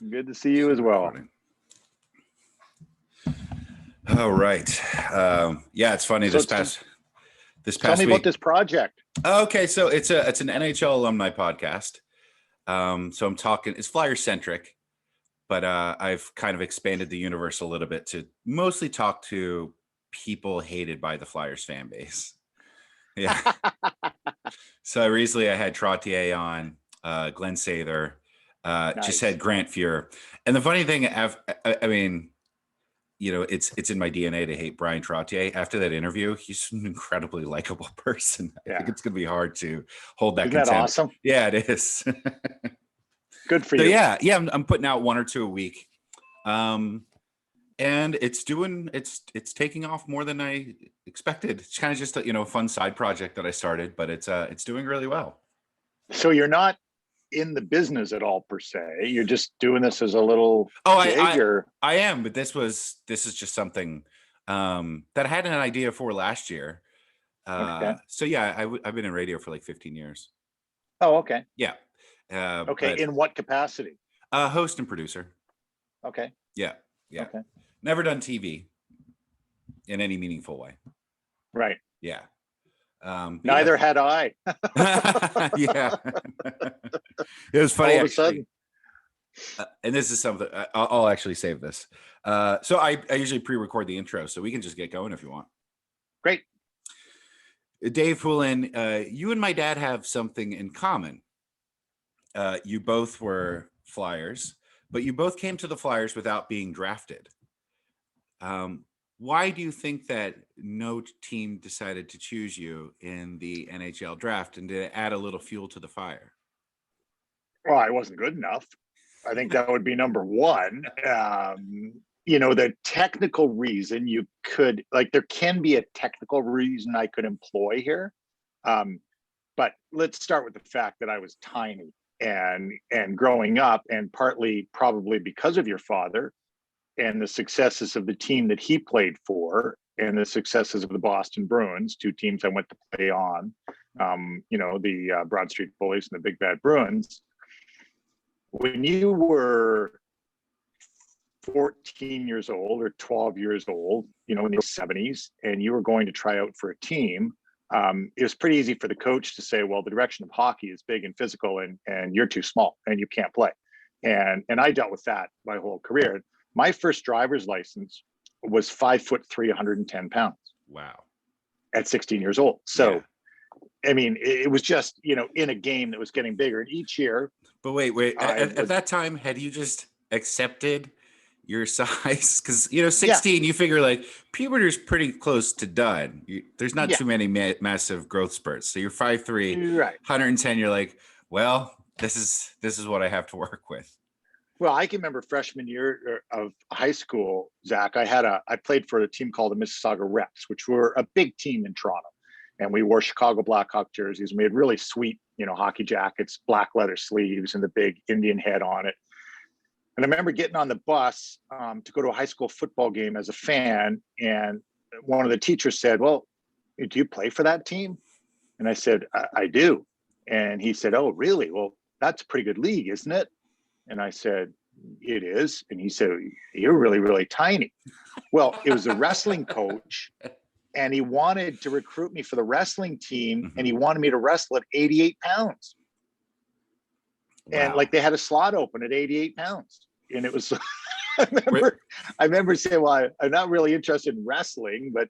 Good to see you as well. All right. Yeah, it's funny. So this past tell me week. about this project. Okay, so it's an NHL alumni podcast. So I'm talking. It's Flyer centric, but I've kind of expanded the universe a little bit to mostly talk to people hated by the Flyers fan base. Yeah. So recently I had Trottier on, Glenn Sather, Nice. just had Grant Fuhr. And the funny thing, I mean, you know, it's in my DNA to hate Brian Trottier. After that interview, he's an incredibly likable person. I think it's going to be hard to hold that contempt. Isn't that awesome? Yeah, it is. Good for you. Yeah, I'm putting out 1 or 2 a week. And it's taking off more than I expected. It's kind of just a fun side project that I started, but it's doing really well. So you're not in the business at all per se. You're just doing this as a little gig, I am, but this is just something that I had an idea for last year. Okay. So yeah, I've been in radio for like 15 years. Oh, okay. Yeah. Okay. In what capacity? Host and producer. Okay. Yeah. Okay. Never done TV in any meaningful way. Right. Yeah. Neither had I. Yeah. It was funny. All of a sudden. And this is something I'll actually save this. So I usually pre-record the intro, so we can just get going if you want. Great. Dave Poulin, you and my dad have something in common. You both were Flyers, but you both came to the Flyers without being drafted. Why do you think that no team decided to choose you in the NHL draft and to add a little fuel to the fire? Well, I wasn't good enough. I think that would be number one. The technical reason you could, there can be a technical reason I could employ here. But let's start with the fact that I was tiny and growing up, and partly probably because of your father and the successes of the team that he played for and the successes of the Boston Bruins, 2 teams I went to play on, the Broad Street Bullies and the Big Bad Bruins. When you were 14 years old or 12 years old, in the 70s, and you were going to try out for a team, it was pretty easy for the coach to say, well, the direction of hockey is big and physical and you're too small and you can't play. And I dealt with that my whole career. My first driver's license was 5'3", 110 pounds. Wow. At 16 years old. So, yeah. I mean, it was just, in a game that was getting bigger. And each year. But wait. At that time, had you just accepted your size? Because, 16, you figure like puberty's pretty close to done. There's not too many massive growth spurts. So you're 5'3", right. 110. You're like, well, this is what I have to work with. Well, I can remember freshman year of high school, Zach, I played for a team called the Mississauga Reps, which were a big team in Toronto. And we wore Chicago Blackhawk jerseys. And we had really sweet, hockey jackets, black leather sleeves, and the big Indian head on it. And I remember getting on the bus to go to a high school football game as a fan. And one of the teachers said, well, do you play for that team? And I said, I do. And he said, oh, really? Well, that's a pretty good league, isn't it? And I said, it is. And he said, you're really, really tiny. Well, it was a wrestling coach, and he wanted to recruit me for the wrestling team, and he wanted me to wrestle at 88 pounds. Wow. And they had a slot open at 88 pounds. And it was, I remember saying, well, I'm not really interested in wrestling, but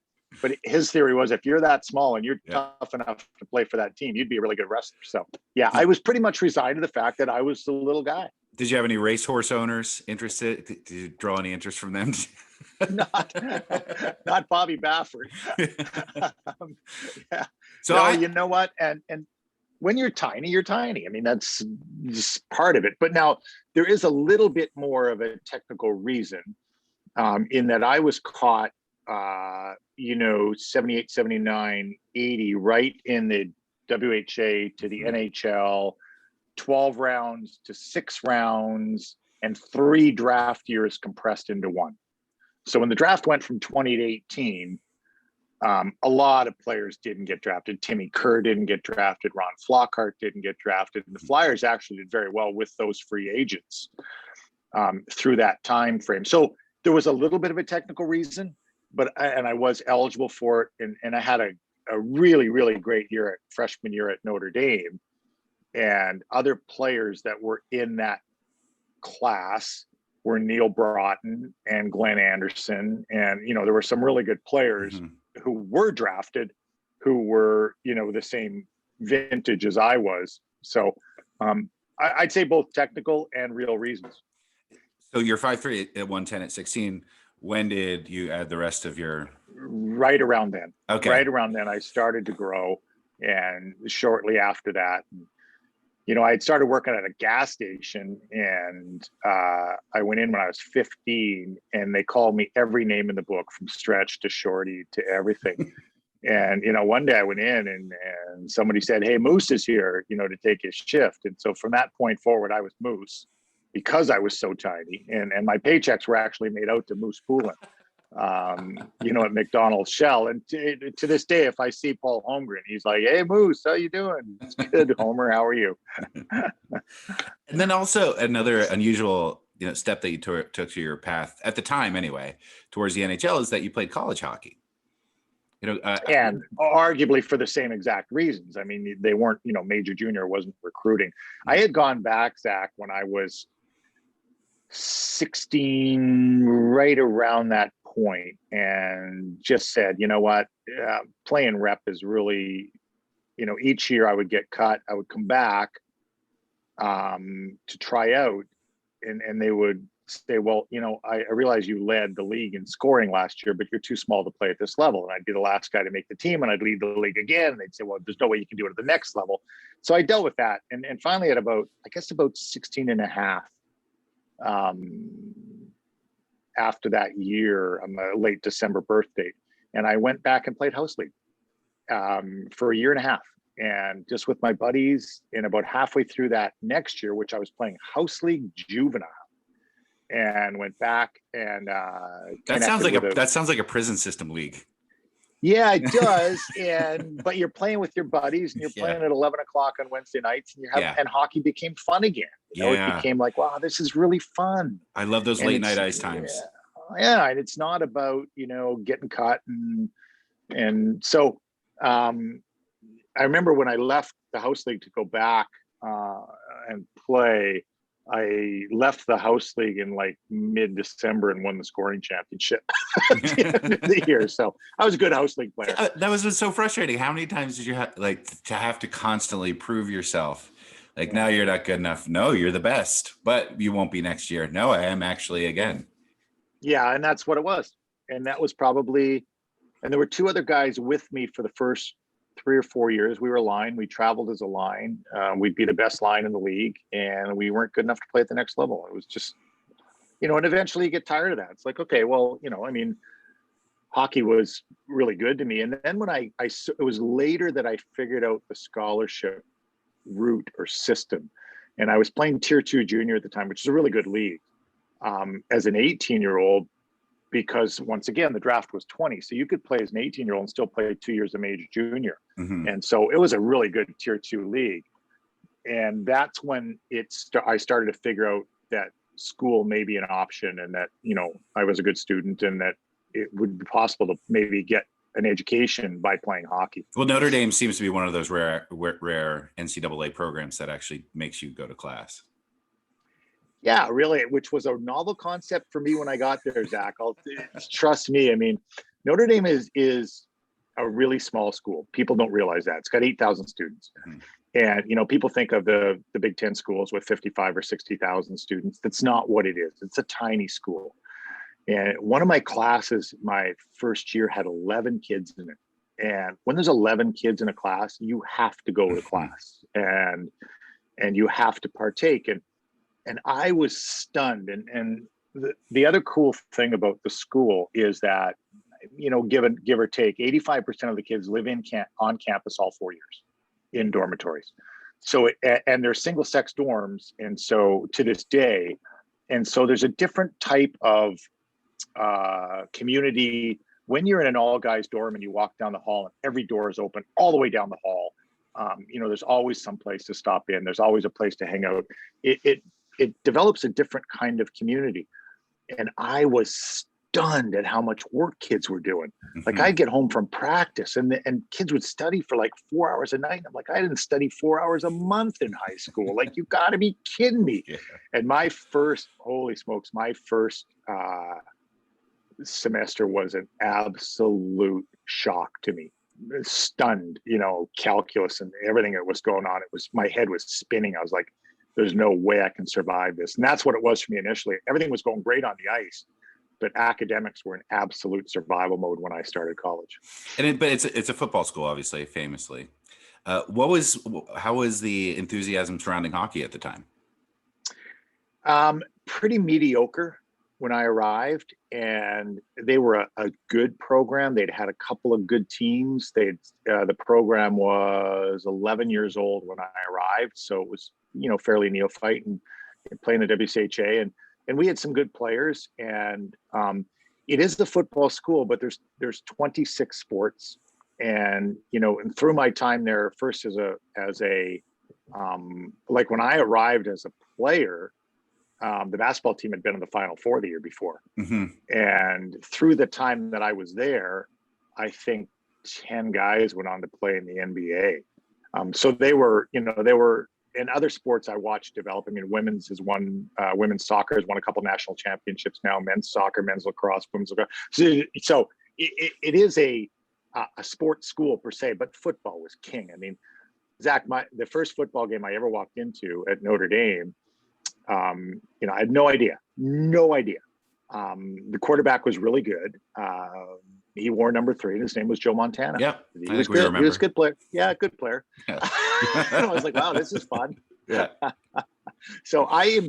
his theory was if you're that small and you're tough enough to play for that team, you'd be a really good wrestler. So yeah, I was pretty much resigned to the fact that I was the little guy. Did you have any racehorse owners interested? Did you draw any interest from them? not Bobby Baffert. Yeah. So no, you know what? And when you're tiny, you're tiny. I mean, that's just part of it. But now there is a little bit more of a technical reason in that I was caught, 78, 79, 80, right in the WHA to the NHL, 12 rounds to 6 rounds, and 3 draft years compressed into one. So when the draft went from 20 to 18, a lot of players didn't get drafted. Timmy Kerr didn't get drafted. Ron Flockhart didn't get drafted. And the Flyers actually did very well with those free agents. through that time frame. So there was a little bit of a technical reason, but I was eligible for it, and I had a really, really great freshman year at Notre Dame, and other players that were in that class were Neil Broughton and Glenn Anderson, and there were some really good players who were drafted, who were the same vintage as I was. So I'd say both technical and real reasons. So you're 5'3" at 110 at 16. When did you add the rest of your? Right around then. Okay. Right around then, I started to grow, and shortly after that, I had started working at a gas station, and I went in when I was 15, and they called me every name in the book, from stretch to shorty to everything. And one day I went in, and somebody said, "Hey, Moose is here, to take his shift." And so from that point forward, I was Moose, because I was so tiny, and my paychecks were actually made out to Moose Poulin, at McDonald's Shell. And to this day, if I see Paul Holmgren, he's like, "Hey, Moose, how you doing?" "It's good, Homer. How are you?" And then also another unusual, step that you took to your path at the time, anyway, towards the NHL, is that you played college hockey. And arguably for the same exact reasons. I mean, they weren't, major junior wasn't recruiting. I had gone back, Zach, when I was 16, right around that point, and just said, you know what, playing rep is really, each year I would get cut. I would come back to try out, and they would say, "Well, I realize you led the league in scoring last year, but you're too small to play at this level." And I'd be the last guy to make the team, and I'd lead the league again. And they'd say, "Well, there's no way you can do it at the next level." So I dealt with that. And finally at about 16 and a half, after that year, I'm a late December birth date, and I went back and played house league for a year and a half, and just with my buddies. And about halfway through that next year, which I was playing house league juvenile, and went back and that sounds like a prison system league. Yeah, it does. But you're playing with your buddies, and you're playing at 11 o'clock on Wednesday nights, and and hockey became fun again. It became like, wow, this is really fun. I love those late night ice times. Yeah, and it's not about getting cut, and so I remember when I left the house league to go back and play. I left the house league in like mid-December and won the scoring championship at the end of the year. So I was a good house league player. That was so frustrating. How many times did you have to constantly prove yourself? Now you're not good enough. No, you're the best, but you won't be next year. No, I am actually again. Yeah, and that's what it was. And that was probably, and there were two other guys with me for the first 3 or 4 years. We were a line. We traveled as a line. We'd be the best line in the league, and we weren't good enough to play at the next level. It was just, and eventually you get tired of that. It's like, okay, well, hockey was really good to me. And then when it was later that I figured out the scholarship route or system, and I was playing Tier 2 junior at the time, which is a really good league, as an 18-year-old, because once again, the draft was 20. So you could play as an 18-year-old and still play 2 years of major junior. Mm-hmm. And so it was a really good Tier 2 league. And that's when I started to figure out that school may be an option, and that, I was a good student, and that it would be possible to maybe get an education by playing hockey. Well, Notre Dame seems to be one of those rare NCAA programs that actually makes you go to class. Yeah, really, which was a novel concept for me when I got there, Zach. Trust me. I mean, Notre Dame is a really small school. People don't realize that. It's got 8,000 students. Mm-hmm. And, people think of the Big Ten schools with 55 or 60,000 students. That's not what it is. It's a tiny school. And one of my classes, my first year, had 11 kids in it. And when there's 11 kids in a class, you have to go to class, and you have to partake. And I was stunned. And the other cool thing about the school is that, give or take, 85% of the kids live on campus all 4 years in dormitories. So, and they're single sex dorms. And so to this day, and so there's a different type of community when you're in an all guys dorm and you walk down the hall and every door is open all the way down the hall. There's always some place to stop in. There's always a place to hang out. it develops a different kind of community. And I was stunned at how much work kids were doing. Like I'd get home from practice and kids would study for like 4 hours a night. I'm like, I didn't study 4 hours a month in high school. Like, you got to be kidding me. Yeah. And holy smokes, my first semester was an absolute shock to me. Stunned, calculus and everything that was going on. My head was spinning. I was like, there's no way I can survive this. And that's what it was for me initially. Everything was going great on the ice, but academics were in absolute survival mode when I started college. But it's a football school, obviously, famously. How was the enthusiasm surrounding hockey at the time? Pretty mediocre when I arrived, and they were a good program. They'd had a couple of good teams. The program was 11 years old when I arrived, so it was fairly neophyte and playing the WCHA, and we had some good players. And it is the football school, but there's 26 sports, and and through my time there, first as a like when I arrived as a player, the basketball team had been in the Final Four the year before. And through the time that I was there, I think 10 guys went on to play in the NBA. So they were in other sports I watched develop. I mean, women's soccer has won a couple national championships now, men's soccer, men's lacrosse, women's lacrosse. So it is a sports school per se, but football was king. I mean, Zach, the first football game I ever walked into at Notre Dame, I had no idea. The quarterback was really good. He wore number 3, and his name was Joe Montana. Yeah, he was good. He was a good player. Yeah, good player. Yeah. I was like, wow, this is fun. Yeah. So I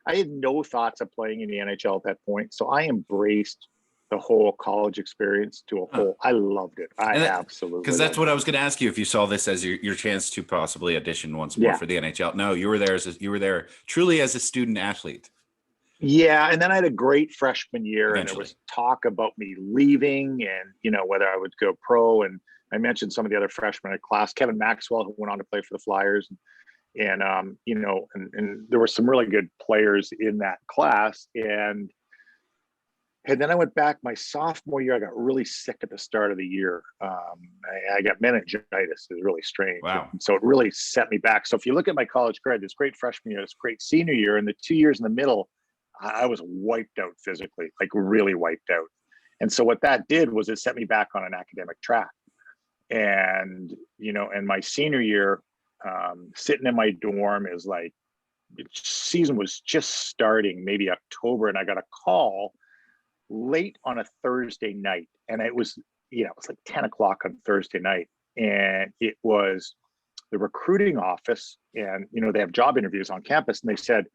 had no thoughts of playing in the NHL at that point. So I embraced the whole college experience to a whole. I loved it. Absolutely. Because that's what I was going to ask you, if you saw this as your chance to possibly audition once more for the NHL. No, you were there truly as a student athlete. Yeah, and then I had a great freshman year, and there was talk about me leaving, and whether I would go pro. And I mentioned some of the other freshmen in class, Kevin Maxwell, who went on to play for the Flyers, and there were some really good players in that class. And then I went back my sophomore year. I got really sick at the start of the year. I got meningitis. It was really strange. Wow. And so it really set me back. So if you look at my college career, this great freshman year, this great senior year, and the 2 years in the middle, I was wiped out physically, like really wiped out. And so what that did was it set me back on an academic track. And, and my senior year, sitting in my dorm is like, season was just starting, maybe October. And I got a call late on a Thursday night. And it was, it was like 10 o'clock on Thursday night. And it was the recruiting office. And, they have job interviews on campus. And they said,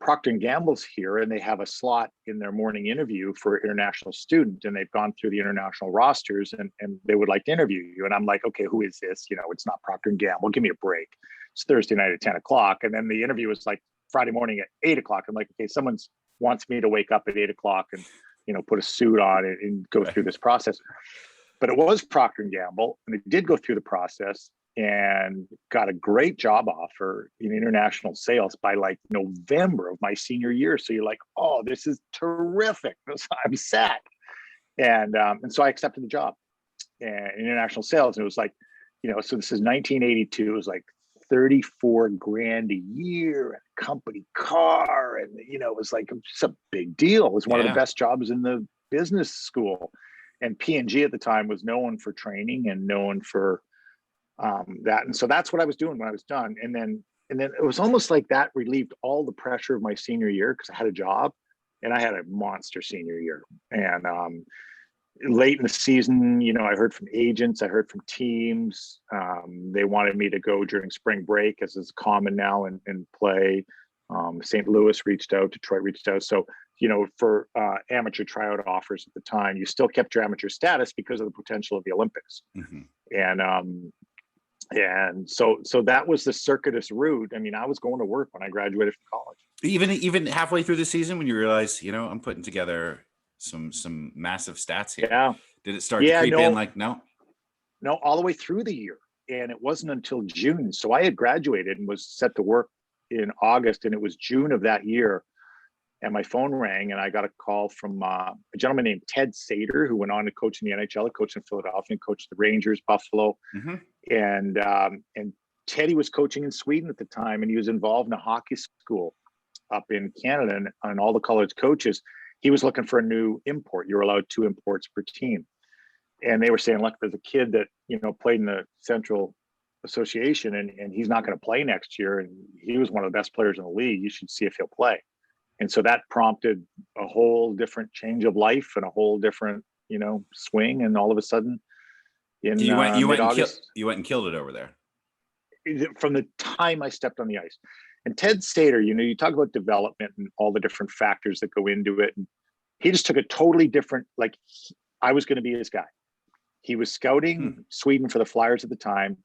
Procter and Gamble's here, and they have a slot in their morning interview for international student, and they've gone through the international rosters, and they would like to interview you. And I'm like, okay, who is this? It's not Procter and Gamble. Give me a break. It's Thursday night at 10 o'clock. And then the interview was like Friday morning at 8 o'clock. I'm like, okay, someone wants me to wake up at 8 o'clock and, put a suit on and go through this process. But it was Procter and Gamble, and they did go through the process and got a great job offer in international sales by like November of my senior year. So you're like, oh, this is terrific. I'm set. And so I accepted the job in international sales. And it was like, so this is 1982. It was like 34 grand a year and a company car. And, it was like, it's a big deal. It was one of the best jobs in the business school. And P&G at the time was known for training and known for that. And so that's what I was doing when I was done. And then it was almost like that relieved all the pressure of my senior year, because I had a job and I had a monster senior year. And late in the season, I heard from agents, I heard from teams. They wanted me to go during spring break, as is common now, and play. St. Louis reached out, Detroit reached out. So, for amateur tryout offers at the time, you still kept your amateur status because of the potential of the Olympics. And so that was the circuitous route. I mean, I was going to work when I graduated from college. Even halfway through the season, when you realize, I'm putting together some massive stats here. Yeah. Did it start to creep in? Like, no, all the way through the year. And it wasn't until June. So I had graduated and was set to work in August, and it was June of that year. And my phone rang, and I got a call from a gentleman named Ed Snider, who went on to coach in the NHL, coached in Philadelphia, coached the Rangers, Buffalo, and Teddy was coaching in Sweden at the time, and he was involved in a hockey school up in Canada, and all the college coaches. He was looking for a new import. You're allowed 2 imports per team, and they were saying, "Look, there's a kid that played in the Central Association, and he's not going to play next year, and he was one of the best players in the league. You should see if he'll play." And so that prompted a whole different change of life and a whole different, swing. And all of a sudden, you went and killed it over there. From the time I stepped on the ice. And Ted Snider, you talk about development and all the different factors that go into it. And he just took a totally different, I was going to be his guy. He was scouting Sweden for the Flyers at the time,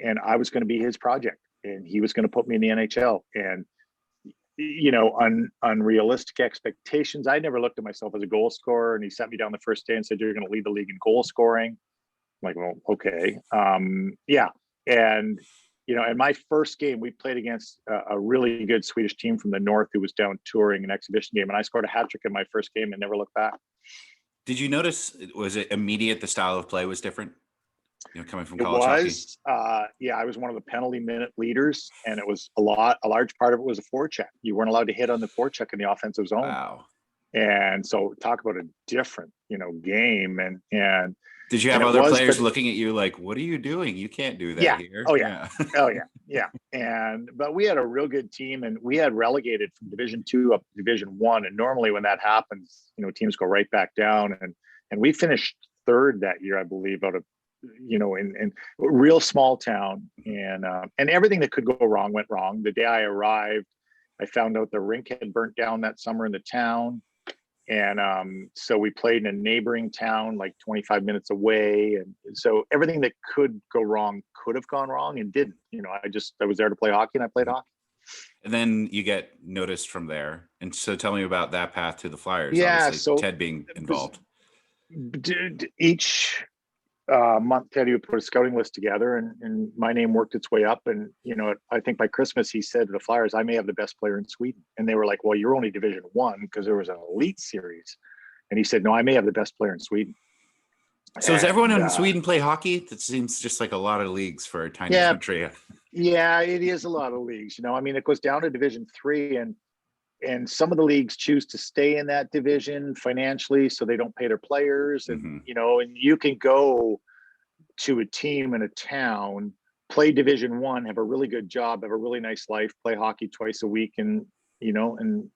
and I was going to be his project. And he was going to put me in the NHL. And unrealistic expectations. I never looked at myself as a goal scorer, and he sat me down the first day and said, "You're going to lead the league in goal scoring." I'm like, well, okay. Yeah. And, in my first game, we played against a really good Swedish team from the north who was down touring an exhibition game. And I scored a hat trick in my first game and never looked back. Did you notice, was it immediate the style of play was different? Coming from college hockey? I was one of the penalty minute leaders, and it was a large part of it was a forecheck. You weren't allowed to hit on the forecheck in the offensive zone. Wow. And so talk about a different, game. And did you have other players looking at you like, what are you doing? You can't do that here. Oh yeah. Oh yeah. But we had a real good team, and we had relegated from Division 2 up to Division 1. And normally when that happens, teams go right back down. And we finished 3rd that year, I believe, out of in a real small town, and everything that could go wrong went wrong. The day I arrived, I found out the rink had burnt down that summer in the town, and so we played in a neighboring town like 25 minutes away, and so everything that could go wrong could have gone wrong and didn't. I was there to play hockey, and I played hockey. And then you get noticed from there, and so tell me about that path to the Flyers. Yeah, obviously, so Ted being involved. Each month, Teddy would put a scouting list together, and my name worked its way up. And I think by Christmas he said to the Flyers, "I may have the best player in Sweden." And they were like, "Well, you're only Division 1 because there was an elite series." And he said, "No, I may have the best player in Sweden." So does everyone in Sweden play hockey? That seems just like a lot of leagues for a tiny country. Yeah, it is a lot of leagues. It goes down to Division 3, and some of the leagues choose to stay in that division financially, so they don't pay their players. And, and you can go to a team in a town, play Division 1, have a really good job, have a really nice life, play hockey twice a week, and, and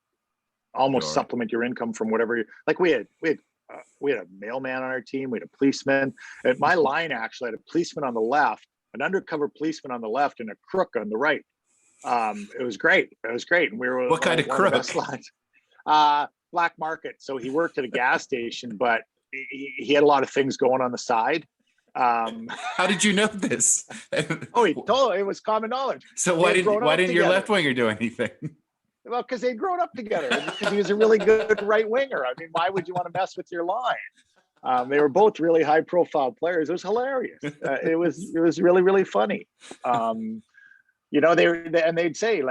almost supplement your income from whatever. We had a mailman on our team. We had a policeman. At my line, actually, I had a policeman on the left, an undercover policeman on the left, and a crook on the right. It was great. And we were what kind of crook? Black market. So he worked at a gas station, but he had a lot of things going on the side. How did you know this? It was common knowledge. So why didn't your left winger do anything? Well, because they'd grown up together, because he was a really good right winger. I mean, why would you want to mess with your line? They were both really high profile players. It was hilarious. It was really, really funny. They'd say,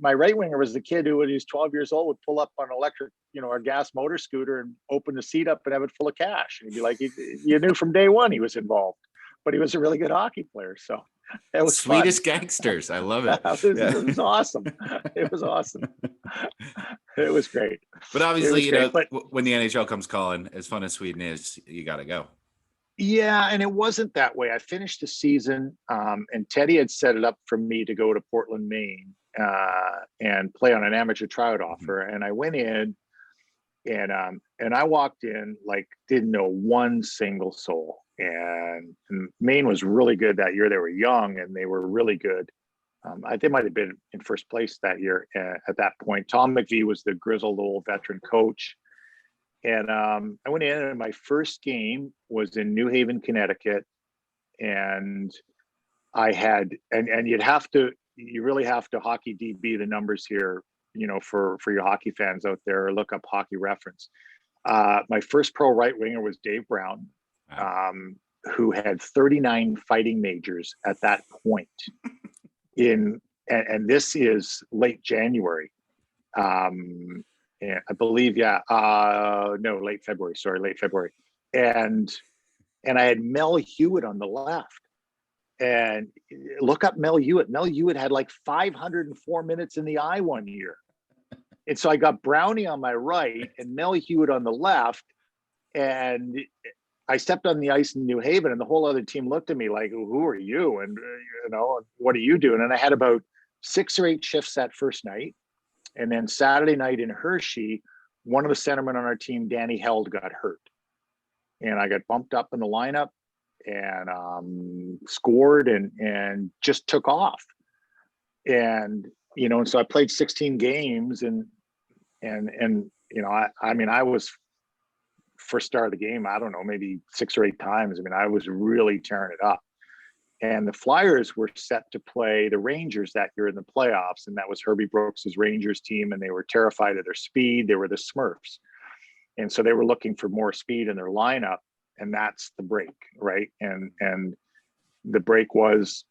my right winger was the kid who, when he was 12 years old, would pull up on an electric, or gas motor scooter and open the seat up and have it full of cash. And he'd be like, you knew from day one he was involved, but he was a really good hockey player. So it was Swedish fun. Gangsters. I love it. It was awesome. It was awesome. It was great. But obviously, when the NHL comes calling, as fun as Sweden is, you got to go. Yeah, and it wasn't that way. I finished the season, and Teddy had set it up for me to go to Portland, Maine, and play on an amateur tryout offer. And I went in, and I walked in didn't know one single soul. And Maine was really good that year. They were young, and they were really good. They might have been in first place that year at that point. Tom McVie was the grizzled old veteran coach. And I went in, and my first game was in New Haven, Connecticut. And I had, and you really have to hockey DB the numbers here, for your hockey fans out there, look up Hockey Reference. My first pro right winger was Dave Brown, who had 39 fighting majors at that point. and this is late January. I believe, no, late February. Sorry, late February. And I had Mel Hewitt on the left. And look up Mel Hewitt. Mel Hewitt had like 504 minutes in the eye one year. And so I got Brownie on my right and Mel Hewitt on the left. And I stepped on the ice in New Haven, and the whole other team looked at me like, who are you? And, what are you doing? And I had about 6 or 8 shifts that first night. And then Saturday night in Hershey, one of the centermen on our team, Danny Held, got hurt. And I got bumped up in the lineup and scored and just took off. And, and so I played 16 games and I was first star of the game, I don't know, maybe 6 or 8 times. I mean, I was really tearing it up. And the Flyers were set to play the Rangers that year in the playoffs. And that was Herbie Brooks's Rangers team. And they were terrified of their speed. They were the Smurfs. And so they were looking for more speed in their lineup. And that's the break, right? And the break was,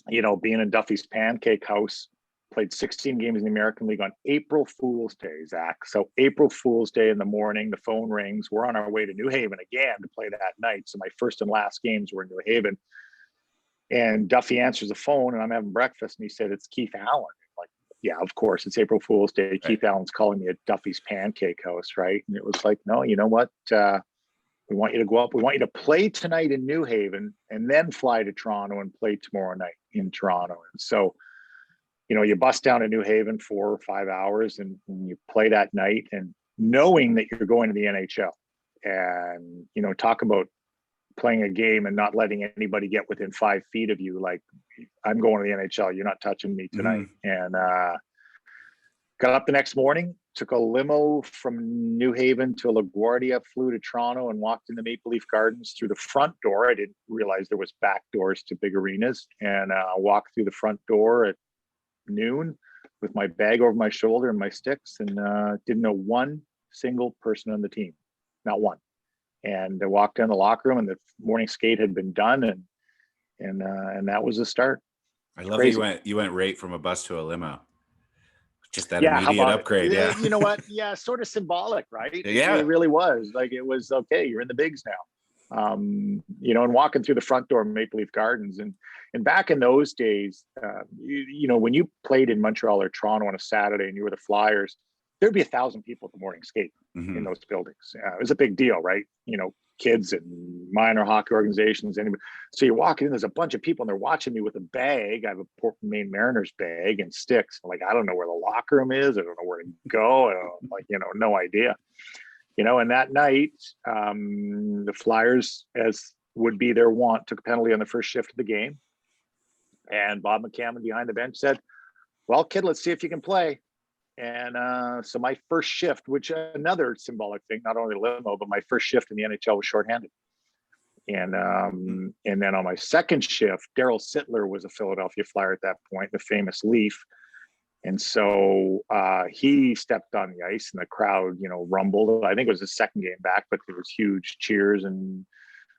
being in Duffy's Pancake House, played 16 games in the American League on April Fool's Day, Zach. So April Fool's Day in the morning, the phone rings. We're on our way to New Haven again to play that night. So my first and last games were in New Haven. And Duffy answers the phone, and I'm having breakfast, and he said, it's Keith Allen. I'm like, yeah, of course, it's April Fool's Day. Right. Keith Allen's calling me at Duffy's Pancake House, right? And it was like, no, you know what? We want you to go up. We want you to play tonight in New Haven and then fly to Toronto and play tomorrow night in Toronto. And so, you bust down to New Haven 4 or 5 hours and you play that night, and knowing that you're going to the NHL and, talk about playing a game and not letting anybody get within 5 feet of you. Like, I'm going to the NHL. You're not touching me tonight. Mm-hmm. And got up the next morning, took a limo from New Haven to LaGuardia, flew to Toronto, and walked into Maple Leaf Gardens through the front door. I didn't realize there was back doors to big arenas, and walked through the front door at noon with my bag over my shoulder and my sticks, and didn't know one single person on the team, not one. And I walked in the locker room, and the morning skate had been done, and that was the start. I love that you went right from a bus to a limo. Just that immediate upgrade. Yeah. You know what? Yeah. Sort of symbolic, right? Yeah. It really was. Like, it was, okay, you're in the bigs now. And walking through the front door of Maple Leaf Gardens. And back in those days, when you played in Montreal or Toronto on a Saturday and you were the Flyers, there'd be 1,000 people at the morning skate in those buildings. It was a big deal, right? Kids and minor hockey organizations. Anybody. So you walk in, there's a bunch of people, and they're watching me with a bag. I have a Portland, Maine Mariners bag and sticks. I'm like, I don't know where the locker room is. I don't know where to go. No idea. And that night, the Flyers, as would be their wont, took a penalty on the first shift of the game. And Bob McCammon behind the bench said, well, kid, let's see if you can play. And so my first shift, which another symbolic thing, not only limo, but my first shift in the NHL was shorthanded. And then on my second shift, Darryl Sittler was a Philadelphia Flyer at that point, the famous Leaf. And so he stepped on the ice, and the crowd, rumbled. I think it was his second game back, but there was huge cheers and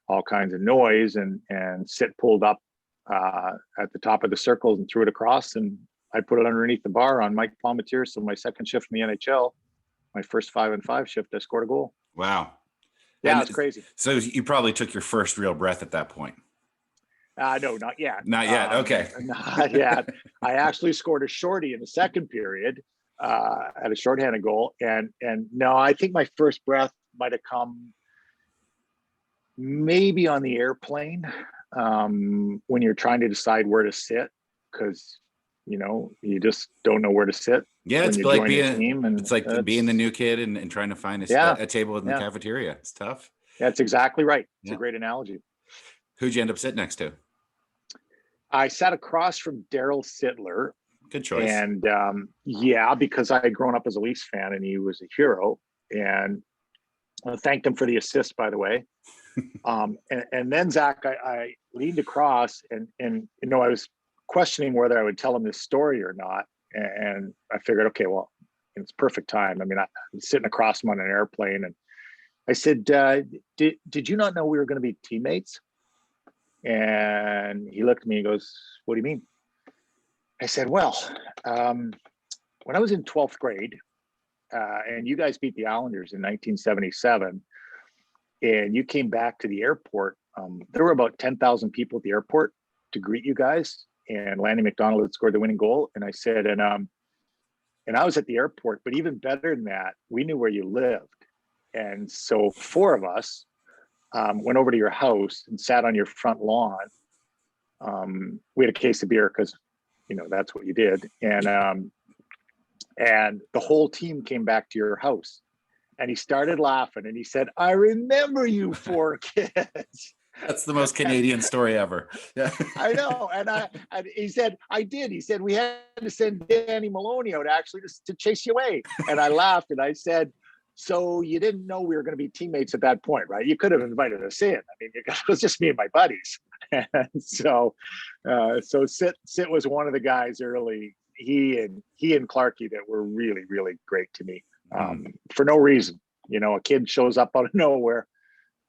all kinds of noise. And Sitt pulled up at the top of the circles and threw it across, and I put it underneath the bar on Mike Palmetier. So my second shift in the NHL, my first 5-on-5 shift, I scored a goal. Wow. Yeah, it's crazy. So you probably took your first real breath at that point. No, not yet. Not yet. Okay. Not yet. I actually scored a shorty in the second period at a shorthanded goal. And no, I think my first breath might have come maybe on the airplane when you're trying to decide where to sit, because you just don't know where to sit. Yeah, it's like being the new kid and trying to find a table in the cafeteria. It's tough. That's exactly right. It's a great analogy. Who'd you end up sitting next to? I sat across from Darryl Sittler. Good choice. And because I had grown up as a Leafs fan, and he was a hero. And I thanked him for the assist, by the way. And then, Zach, I leaned across and I was questioning whether I would tell him this story or not. And I figured, okay, well, it's perfect time. I mean, I'm sitting across him on an airplane, and I said, did you not know we were going to be teammates? And he looked at me and goes, what do you mean? I said, well, when I was in 12th grade, and you guys beat the Islanders in 1977, and you came back to the airport, there were about 10,000 people at the airport to greet you guys, and Lanny McDonald had scored the winning goal. And I said, and I was at the airport, but even better than that, we knew where you lived. And so 4 of us went over to your house and sat on your front lawn. We had a case of beer because, that's what you did. And the whole team came back to your house, and he started laughing and he said, I remember you 4 kids. That's the most Canadian story ever. Yeah. I know. And he said, I did. He said, we had to send Danny Maloney out actually to chase you away. And I laughed and I said, so you didn't know we were going to be teammates at that point, right? You could have invited us in. I mean, it was just me and my buddies. And so Sit was one of the guys early. He and Clarkie that were really, really great to me for no reason. A kid shows up out of nowhere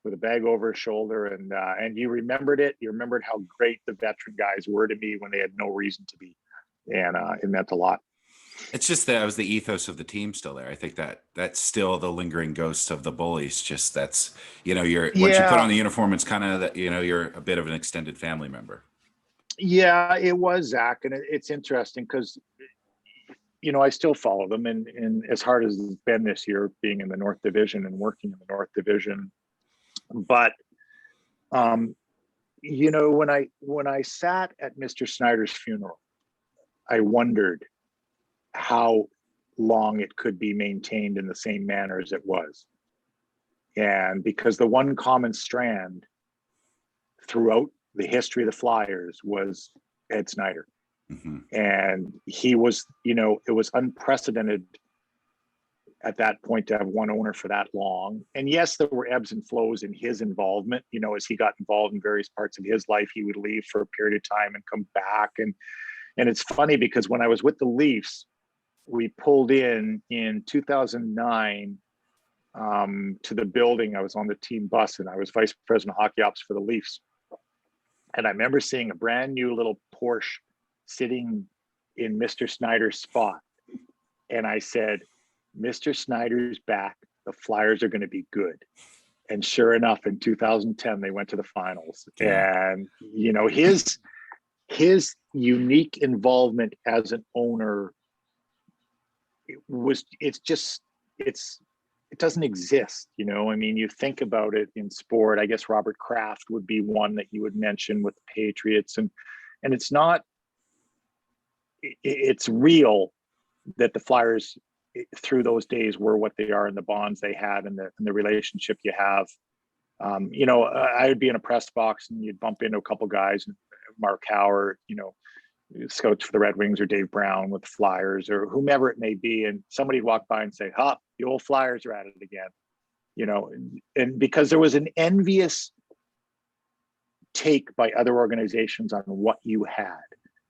with a bag over his shoulder, and you remembered it. You remembered how great the veteran guys were to me when they had no reason to be, and it meant a lot. It's just that I was the ethos of the team still there. I think that's still the lingering ghosts of the bullies. Just once you put on the uniform, it's kind of that, you're a bit of an extended family member. Yeah, it was, Zach. And it's interesting because, I still follow them, and as hard as it's been this year being in the North Division and working in the North Division. But, when I sat at Mr. Snider's funeral, I wondered how long it could be maintained in the same manner as it was. And because the one common strand throughout the history of the Flyers was Ed Snider. Mm-hmm. And he was, it was unprecedented at that point to have one owner for that long. And yes, there were ebbs and flows in his involvement. As he got involved in various parts of his life, he would leave for a period of time and come back. And it's funny because when I was with the Leafs, we pulled in 2009 to the building. I was on the team bus and I was vice president of hockey ops for the Leafs. And I remember seeing a brand new little Porsche sitting in Mr. Snider's spot. And I said, Mr. Snider's back. The Flyers are going to be good. And sure enough, in 2010, they went to the finals. Yeah. And, his unique involvement as an owner it doesn't exist. You think about it in sport. I guess Robert Kraft would be one that you would mention with the Patriots. And it's real that the Flyers through those days were what they are, and the bonds they had and the relationship you have. I would be in a press box and you'd bump into a couple guys, Mark Howard, scouts for the Red Wings, or Dave Brown with the Flyers, or whomever it may be. And somebody'd walk by and say, the old Flyers are at it again, and because there was an envious take by other organizations on what you had.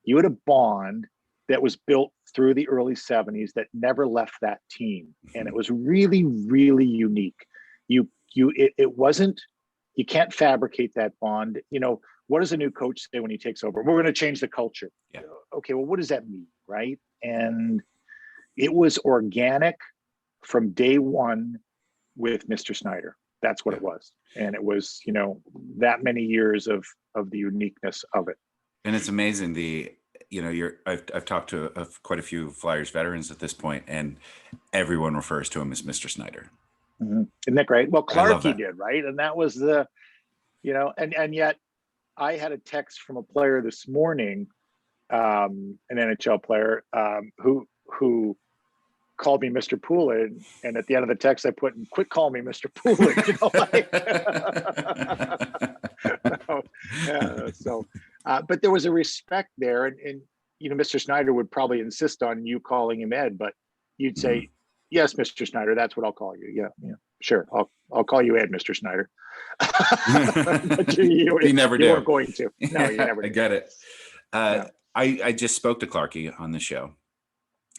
You had a bond that was built through the early 70s that never left that team. And it was really, really unique. It wasn't, you can't fabricate that bond. What does a new coach say when he takes over? We're going to change the culture. Yeah. Okay, well, what does that mean, right? And it was organic from day one with Mr. Snider. That's what it was. And it was, that many years of the uniqueness of it. And it's amazing. I've talked to quite a few Flyers veterans at this point, and everyone refers to him as Mr. Snider. Mm-hmm. Isn't that great? Well, Clarkie did, right? And that was and yet I had a text from a player this morning, an NHL player, who called me Mr. Poulin, and at the end of the text I put, "Quit calling me Mr. Poulin." But there was a respect there, and Mr. Snider would probably insist on you calling him Ed, but you'd say, "Yes, Mr. Snider, that's what I'll call you." Yeah, sure. I'll call you Ed, Mr. Snider. But you never you weren't going to. No, you never did. I get it. I just spoke to Clarkie on the show,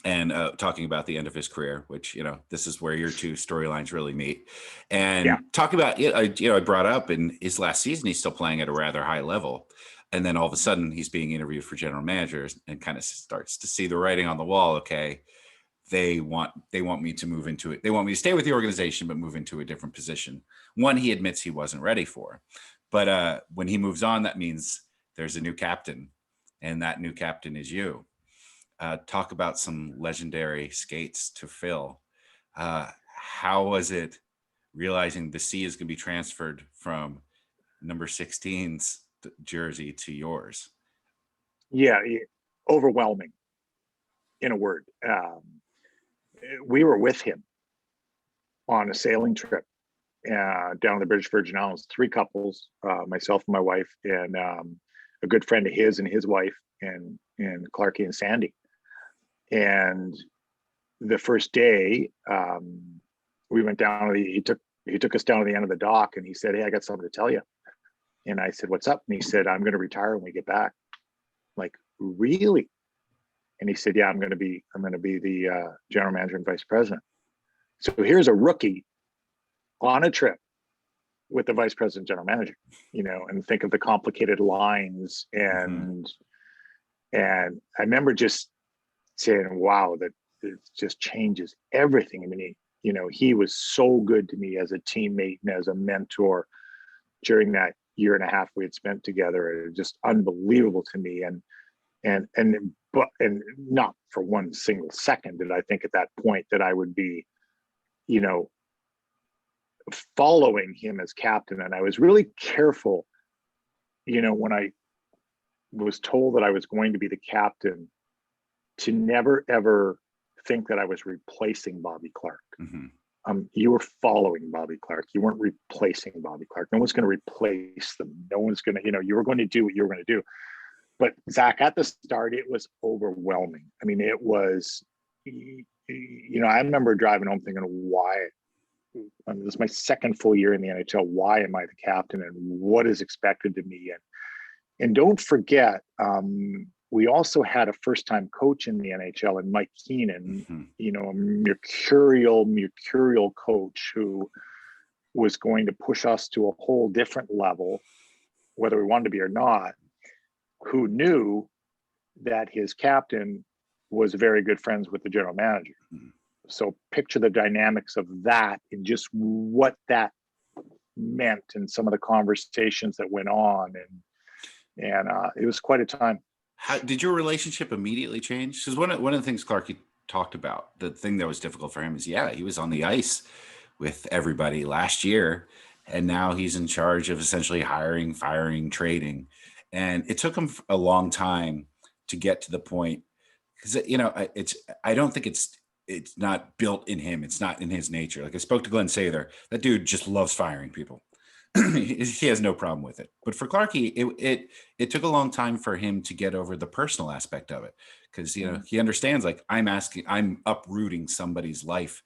and talking about the end of his career, which, this is where your two storylines really meet. And talk about, I brought up in his last season, he's still playing at a rather high level. And then all of a sudden he's being interviewed for general managers and kind of starts to see the writing on the wall. Okay, they want me to move into it. They want me to stay with the organization, but move into a different position. One he admits he wasn't ready for. But when he moves on, that means there's a new captain, and that new captain is you. Talk about some legendary skates to fill. How was it realizing the C is going to be transferred from number 16's jersey to yours? Yeah, overwhelming, in a word. We were with him on a sailing trip down the British Virgin Islands, 3 couples, myself and my wife, and a good friend of his and his wife, and Clarky and Sandy. And the first day, we went down. He took us down to the end of the dock, and he said, "Hey, I got something to tell you." And I said, "What's up?" And he said, "I'm going to retire when we get back." I'm like, really? And he said, "Yeah, I'm going to be the general manager and vice president." So here's a rookie on a trip with the vice president, general manager, and think of the complicated lines. And I remember just saying, wow, that it just changes everything. I mean, he was so good to me as a teammate and as a mentor during that year and a half we had spent together. It was just unbelievable to me. And not for one single second did I think at that point that I would be, following him as captain. And I was really careful, when I was told that I was going to be the captain, to never ever think that I was replacing Bobby Clarke. You were following Bobby Clarke. You weren't replacing Bobby Clarke. No one's going to replace them. No one's going to, you were going to do what you were going to do. But Zach, at the start, it was overwhelming. I mean, it was, I remember driving home thinking, why? I mean, this is my second full year in the NHL. Why am I the captain, and what is expected of me? And don't forget, we also had a first-time coach in the NHL, and Mike Keenan, a mercurial coach who was going to push us to a whole different level, whether we wanted to be or not, who knew that his captain was very good friends with the general manager. So picture the dynamics of that and just what that meant and some of the conversations that went on. And it was quite a time. How did your relationship immediately change? Because one of the things Clarke talked about, the thing that was difficult for him is, he was on the ice with everybody last year, and now he's in charge of essentially hiring, firing, trading. And it took him a long time to get to the point, because I don't think it's not built in him. It's not in his nature. Like, I spoke to Glenn Sather. That dude just loves firing people. He has no problem with it. But for Clarke, it took a long time for him to get over the personal aspect of it, because he understands, like, I'm uprooting somebody's life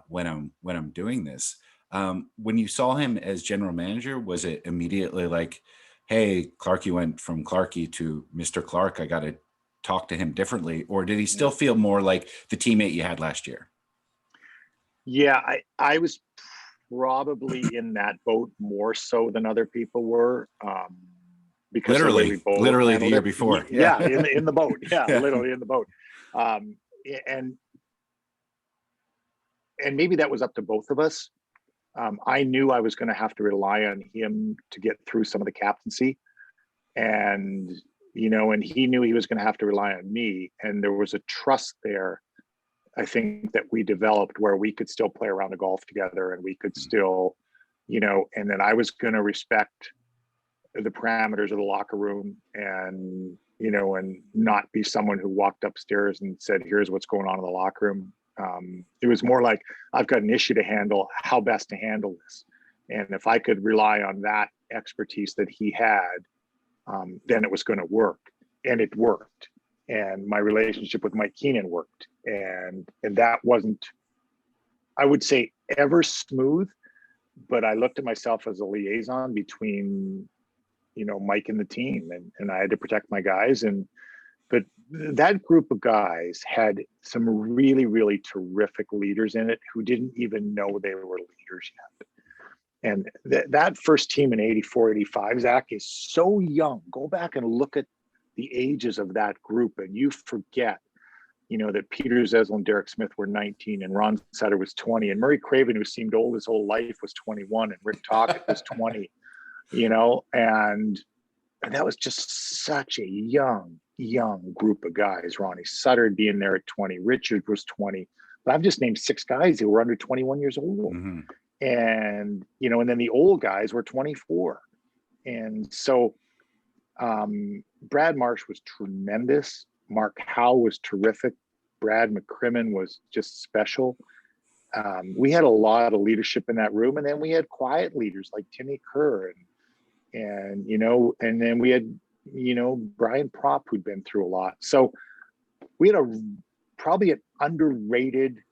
when I'm doing this. When you saw him as general manager, was it immediately like, hey, Clarke went from Clarke to Mr. Clarke, I got to talk to him differently? Or did he still feel more like the teammate you had last year? Yeah, I was probably in that boat more so than other people were, because literally the year before. Yeah, in the boat. Yeah, literally in the boat. And maybe that was up to both of us. I knew I was going to have to rely on him to get through some of the captaincy, and and he knew he was going to have to rely on me, and there was a trust there, I think, that we developed, where we could still play around the golf together, and we could still, and then I was going to respect the parameters of the locker room, and and not be someone who walked upstairs and said, here's what's going on in the locker room. It was more like, I've got an issue to handle, how best to handle this. And if I could rely on that expertise that he had, then it was going to work. And it worked. And my relationship with Mike Keenan worked. And that wasn't, I would say, ever smooth, but I looked at myself as a liaison between, Mike and the team, and I had to protect my guys. But that group of guys had some really, really terrific leaders in it who didn't even know they were leaders yet. And that first team in 84, 85, Zach, is so young. Go back and look at the ages of that group, and you forget, that Peter Zezel and Derek Smith were 19, and Ron Sutter was 20, and Murray Craven, who seemed old his whole life, was 21, and Rick Tocchet was 20, and that was just such a young group of guys. Ronnie Sutter being there at 20, Richard was 20. But I've just named 6 guys who were under 21 years old. Mm-hmm. And, and then the old guys were 24. And so Brad Marsh was tremendous. Mark Howe was terrific. Brad McCrimmon was just special. We had a lot of leadership in that room. And then we had quiet leaders like Timmy Kerr and then we had, Brian Propp, who'd been through a lot. So we had probably an underrated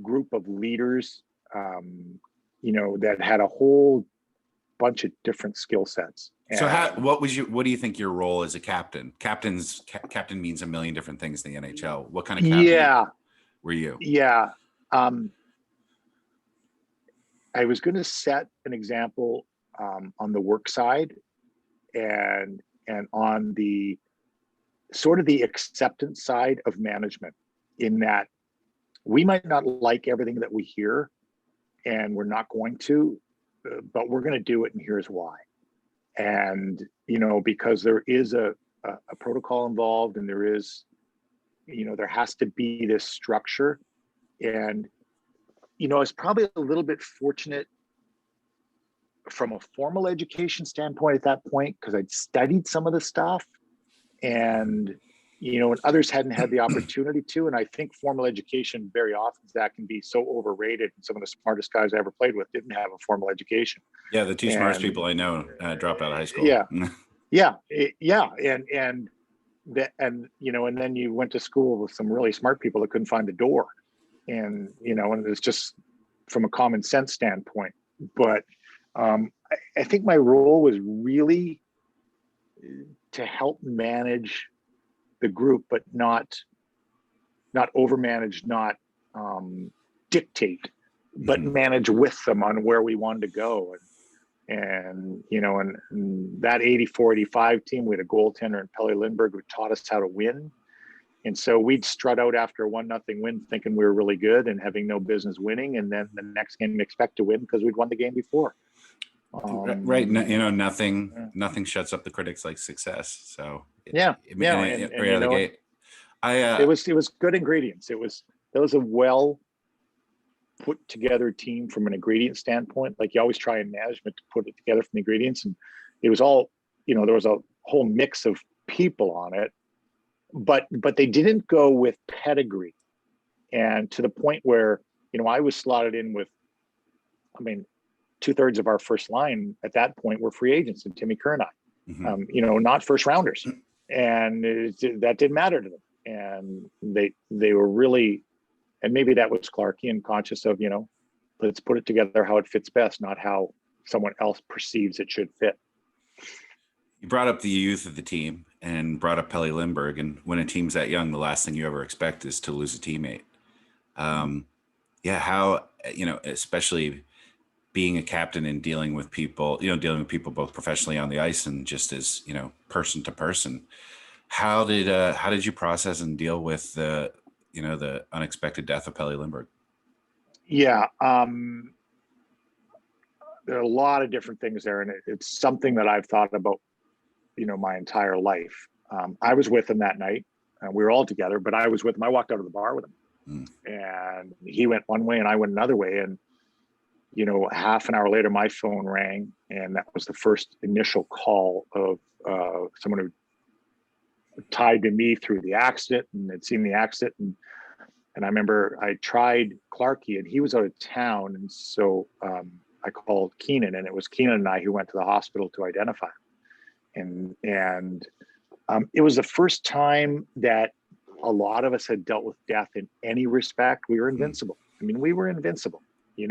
group of leaders, that had a whole bunch of different skill sets. So what do you think your role as a captain? Captain means a million different things in the NHL. What kind of captain were you? Yeah. I was going to set an example on the work side and on the sort of the acceptance side of management, in that we might not like everything that we hear, and we're not going to, but we're going to do it, and here's why. And, because there is a protocol involved, and there is, there has to be this structure. And, I was probably a little bit fortunate from a formal education standpoint at that point, because I'd studied some of the stuff, and and others hadn't had the opportunity to. And I think formal education very often, that can be so overrated. And some of the smartest guys I ever played with didn't have a formal education. Yeah, the two smartest people I know dropped out of high school. Yeah, and then you went to school with some really smart people that couldn't find the door, and and it's just from a common sense standpoint. But I think my role was really to help manage the group, but not overmanage, not dictate, but manage with them on where we wanted to go. And that 84-85 team, we had a goaltender in Pelle Lindbergh who taught us how to win. And so we'd strut out after a 1-0 win thinking we were really good and having no business winning. And then the next game expect to win because we'd won the game before. Right. Nothing shuts up the critics like success. So out of the gate. It was good ingredients. There was a well put together team from an ingredient standpoint. Like you always try in management to put it together from the ingredients, and it was all, there was a whole mix of people on it, but they didn't go with pedigree. And to the point where, I was slotted in with, 2/3 of our first line at that point were free agents, and Timmy Kerr and I, not first rounders. And that didn't matter to them. And they were really, and maybe that was Clarkian, conscious of, let's put it together how it fits best, not how someone else perceives it should fit. You brought up the youth of the team and brought up Pelle Lindbergh. And when a team's that young, the last thing you ever expect is to lose a teammate. How, especially being a captain and dealing with people both professionally on the ice and just as, person to person. How did you process and deal with the unexpected death of Pelle Lindbergh? Yeah. There are a lot of different things there, and it's something that I've thought about, my entire life. I was with him that night, and we were all together, but I was with him. I walked out of the bar with him, and he went one way and I went another way. And, half an hour later, my phone rang, and that was the first initial call of someone who tied to me through the accident and had seen the accident. And I remember I tried Clarke, and he was out of town. And so I called Keenan, and it was Keenan and I who went to the hospital to identify him. And it was the first time that a lot of us had dealt with death in any respect. We were invincible. We were invincible. We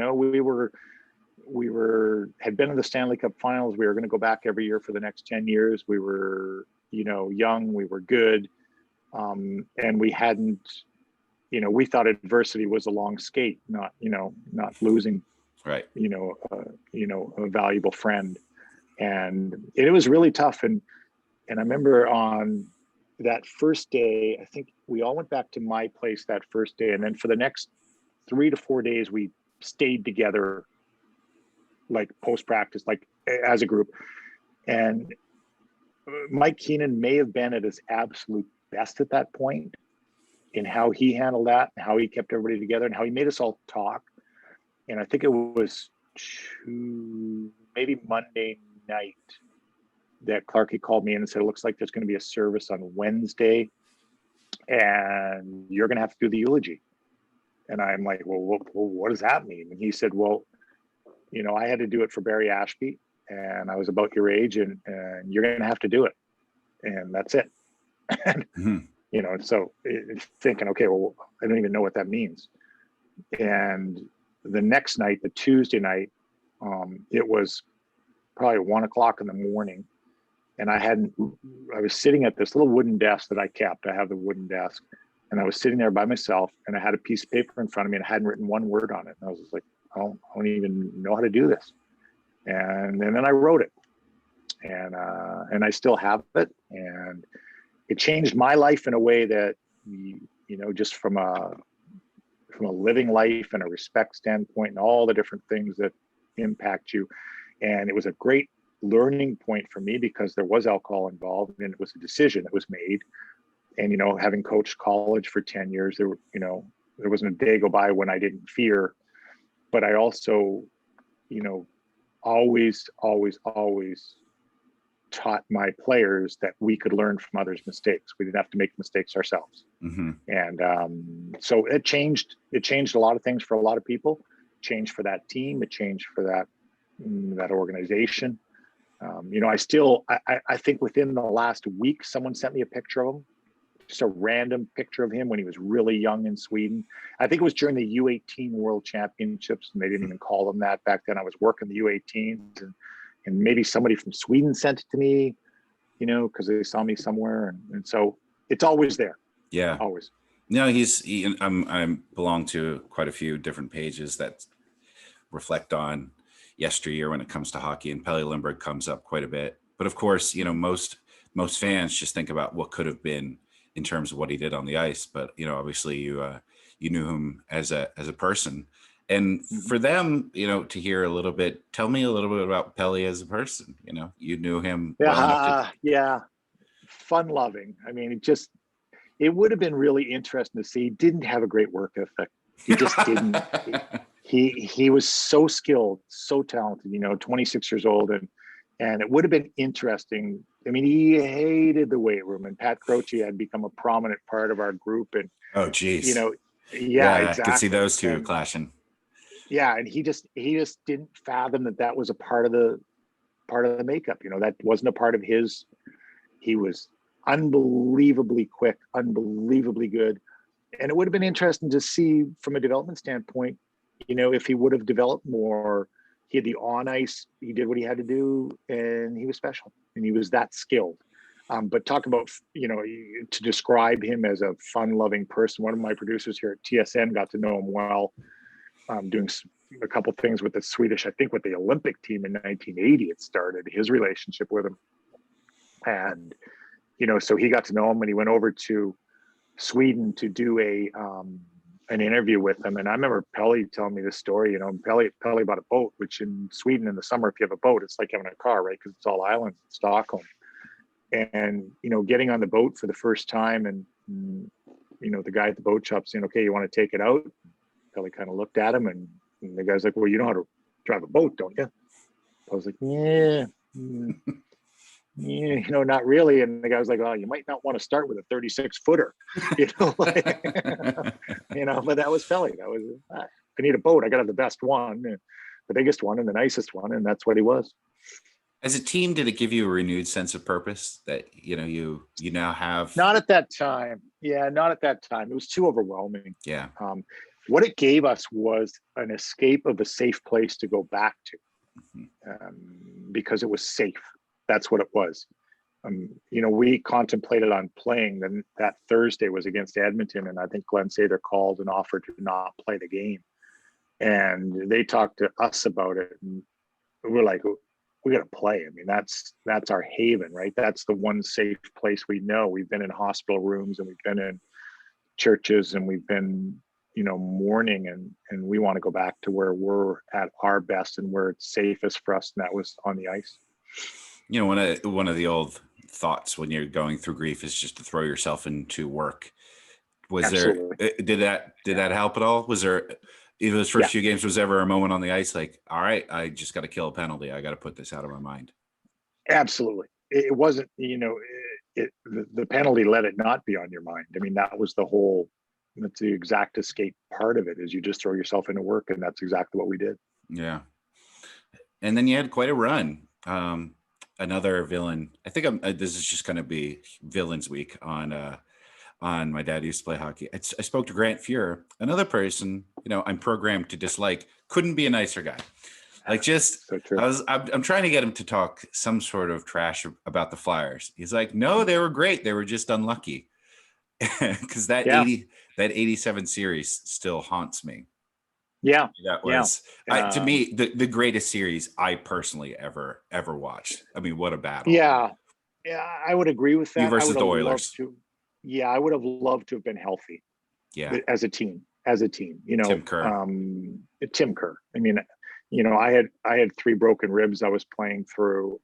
had been in the Stanley Cup finals. We were going to go back every year for the next 10 years. We were, young, we were good. And we hadn't, we thought adversity was a long skate, not losing Right. A valuable friend. And it was really tough. And I remember on that first day, I think we all went back to my place that first day. And then for the next 3 to 4 days, we stayed together, like post-practice, like as a group. And Mike Keenan may have been at his absolute best at that point in how he handled that, and how he kept everybody together, and how he made us all talk. And I think it was maybe Monday night that Clarke called me in and said, it looks like there's going to be a service on Wednesday and you're going to have to do the eulogy. And I'm like, well, what does that mean? And he said, well, I had to do it for Barry Ashby and I was about your age and you're going to have to do it. And that's it. And, so thinking, okay, well, I don't even know what that means. And the next night, the Tuesday night, it was probably 1 o'clock in the morning. And I was sitting at this little wooden desk that I kept. I have the wooden desk. And I was sitting there by myself and I had a piece of paper in front of me and I hadn't written one word on it. And I was just like, I don't even know how to do this. And then I wrote it. And I still have it. And it changed my life in a way that, just from a living life and a respect standpoint and all the different things that impact you. And it was a great learning point for me because there was alcohol involved and it was a decision that was made. And, having coached college for 10 years, there wasn't a day go by when I didn't fear, but I also, always taught my players that we could learn from others' mistakes. We didn't have to make mistakes ourselves. Mm-hmm. And so it changed a lot of things for a lot of people. It changed for that team. It changed for that organization. I think within the last week, someone sent me a picture of him, just a random picture of him when he was really young in Sweden. I think it was during the U18 World Championships, and they didn't even call them that back then. I was working the U18s, and maybe somebody from Sweden sent it to me, because they saw me somewhere, and so it's always there. Yeah, always. No, I belong to quite a few different pages that reflect on yesteryear when it comes to hockey, and Pelle Lindbergh comes up quite a bit. But of course, most fans just think about what could have been in terms of what he did on the ice. But obviously, you knew him as a person, and for them, to hear a little bit. Tell me a little bit about Pelle as a person. You knew him well enough to... Yeah, fun loving. I mean, it would have been really interesting to see. He didn't have a great work ethic. He just didn't. He was so skilled, so talented, 26 years old. And it would have been interesting. I mean, he hated the weight room, and Pat Croce had become a prominent part of our group. And, oh, geez. Yeah, exactly. I could see those two clashing. Yeah. And he just didn't fathom that was a part of the makeup, that wasn't a part of his. He was unbelievably quick, unbelievably good. And it would have been interesting to see from a development standpoint, if he would have developed more. He had the on ice, he did what he had to do, and he was special, and he was that skilled. But talk about, to describe him as a fun-loving person. One of my producers here at TSN got to know him well, doing a couple things with the Swedish, I think with the Olympic team in 1980, it started his relationship with him. And, so he got to know him, and he went over to Sweden to do an interview with him. And I remember Pelle telling me this story. Pelle bought a boat, which in Sweden in the summer, if you have a boat, it's like having a car, right? Because it's all islands in Stockholm. And getting on the boat for the first time, and the guy at the boat shop saying, "Okay, you want to take it out?" Pelle kind of looked at him, and the guy's like, "Well, you know how to drive a boat, don't you?" I was like, "Yeah." Yeah, not really. And the guy was like, "Oh, you might not want to start with a 36-footer," but that was Pelle. That was, I need a boat. I got to have the best one, the biggest one, and the nicest one, and that's what he was. As a team, did it give you a renewed sense of purpose that you now have? Not at that time. Yeah, not at that time. It was too overwhelming. Yeah. What it gave us was an escape of a safe place to go back to, because it was safe. That's what it was. We contemplated on playing. Then that Thursday was against Edmonton, and I think Glenn Sather called and offered to not play the game. and they talked to us about it, and we're like, we got to play. I mean, that's our haven, right? That's the one safe place we know. We've been in hospital rooms, and we've been in churches, and we've been, mourning, and we want to go back to where we're at our best and where it's safest for us, and that was on the ice. One of the old thoughts when you're going through grief is just to throw yourself into work. Was Absolutely. there did that help at all? Was there, in those first few games, was ever a moment on the ice like, all right, I just got to kill a penalty, I got to put this out of my mind? Absolutely. It wasn't, the penalty, let it not be on your mind. I mean, that's the exact escape part of it, is you just throw yourself into work, and that's exactly what we did. Yeah. And then you had quite a run. Another villain. I think this is just going to be Villains Week on my dad used to play hockey. I spoke to Grant Fuhr, another person, I'm programmed to dislike. Couldn't be a nicer guy. Like, just, so true. I'm trying to get him to talk some sort of trash about the Flyers. He's like, no, they were great. They were just unlucky. Because that 87 series still haunts me. Yeah. That was, to me, the greatest series I personally ever watched. I mean, what a battle. Yeah. Yeah, I would agree with that. You versus the Oilers. I would have loved to have been healthy. Yeah. As a team, Tim Kerr. Tim Kerr. I mean, I had 3 broken ribs I was playing through.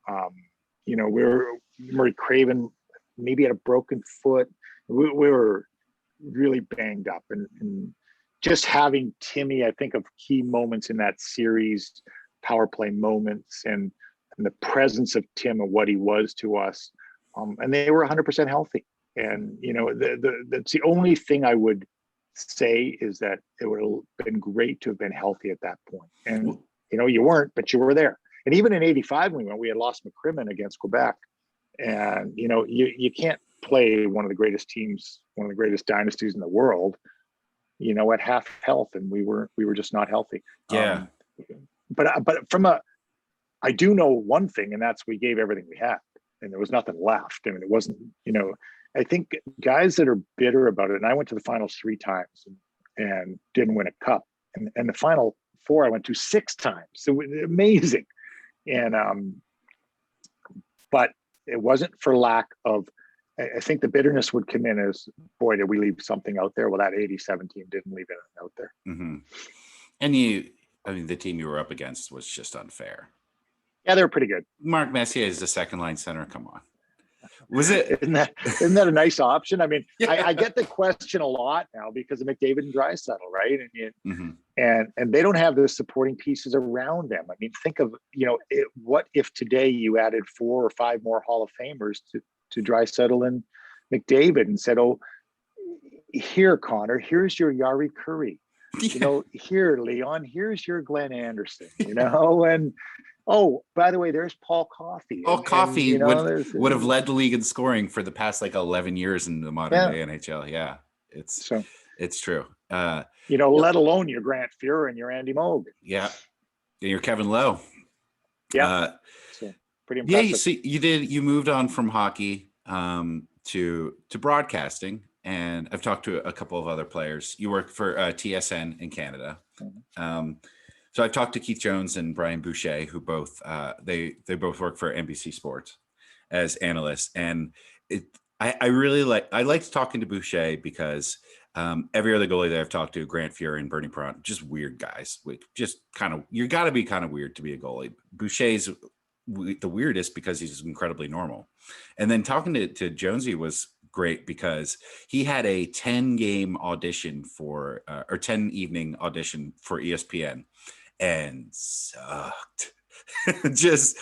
Murray Craven maybe had a broken foot. We were really banged up, and just having Timmy, I think of key moments in that series, power play moments, and the presence of Tim and what he was to us. And they were 100% healthy. And, that's the only thing I would say, is that it would have been great to have been healthy at that point. And, you weren't, but you were there. And even in 85, we had lost McCrimmon against Quebec. And, you can't play one of the greatest teams, one of the greatest dynasties in the world, at half health. And we were just not healthy. Yeah. But I do know one thing, and that's we gave everything we had, and there was nothing left. I mean, it wasn't, I think guys that are bitter about it, and I went to the finals 3 times and didn't win a cup. And the final 4 I went to 6 times. So it was amazing. And, but it wasn't for lack of, I think the bitterness would come in as, boy, did we leave something out there? Well, that 87 team didn't leave anything out there. Mm-hmm. And the team you were up against was just unfair. Yeah, they were pretty good. Mark Messier is the second line center. Come on. Was it? Isn't that a nice option? I mean, yeah. I get the question a lot now because of McDavid and Draisaitl, right? And they don't have the supporting pieces around them. I mean, think of, what if today you added 4 or 5 more Hall of Famers to Draisaitl and McDavid and said, oh, here, Connor, here's your Yari Curry. Here, Leon, here's your Glenn Anderson, and oh, by the way, there's Paul Coffey. Coffey would have led the league in scoring for the past 11 years in the modern day NHL. Yeah, it's true. Let alone your Grant Fuhr and your Andy Moog. Yeah, and your Kevin Lowe. Yeah, so pretty impressive. Yeah, you moved on from hockey to broadcasting, and I've talked to a couple of other players. You work for TSN in Canada. Mm-hmm. So I've talked to Keith Jones and Brian Boucher, who both they both work for NBC Sports as analysts, and I liked talking to Boucher because every other goalie that I've talked to, Grant Fuhr and Bernie Perron, just weird guys. You got to be kind of weird to be a goalie. Boucher's the weirdest because he's incredibly normal, and then talking to Jonesy was great because he had a 10-game audition or 10-evening audition for ESPN. And sucked. just